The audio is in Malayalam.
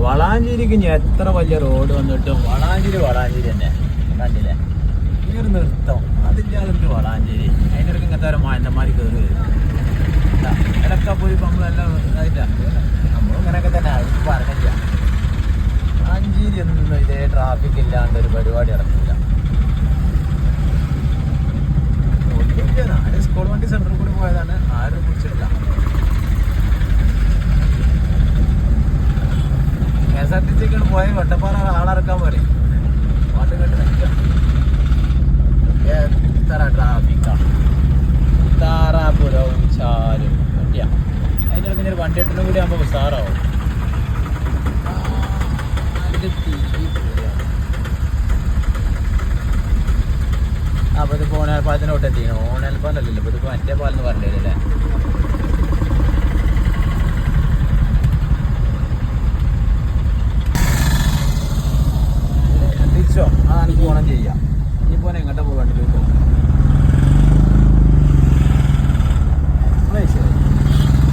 വളാഞ്ചേരിക്ക് ഇനി എത്ര വലിയ റോഡ് വന്നിട്ടും വളാഞ്ചേരി തന്നെ കണ്ടില്ലേ? ഈ ഒരു നൃത്തം അതില്ലാതെ വളാഞ്ചേരി അതിനിടയ്ക്ക് ഇങ്ങനത്തെ ഓരോ മാന്യന്മാർ കയറി വരും. ഇടയ്ക്ക പോയി നമ്മളെല്ലാം ഇതായിട്ടാ നമ്മളും ഇങ്ങനെയൊക്കെ തന്നെ പറഞ്ഞില്ല. വളാഞ്ചേരി ഒന്നും ഇതേ ട്രാഫിക് ഇല്ലാണ്ട് ഒരു പരിപാടി നടക്കില്ല. ആരും സ്കൂൾ വണ്ടി സെന്ററിൽ കൂടി പോയതാണ്, ആരും കുറിച്ചിട്ടില്ല. KSRTC പോയി വട്ടപ്പാറ ആളിറക്കാൻ പോലെ പാട്ട് കേട്ട് നിൽക്കാം. എത്ര ട്രാഫിക്കാണ്. താറാപുരവും ചാലും പറ്റിയാ അതിൻ്റെ ഇടയ്ക്ക് ഒരു വണ്ടി എട്ടിനും കൂടി ആകുമ്പോൾ ഉസാറാവും. അപ്പോൾ ഇതിപ്പോൾ ഓണേൽപ്പാലത്തിനോട്ട് എത്തിക്കണം. ഓണേൽപ്പാലല്ലല്ലോ ഇപ്പോൾ ഇതിപ്പോൾ മറ്റേ പാലെന്ന് പറഞ്ഞില്ലേ?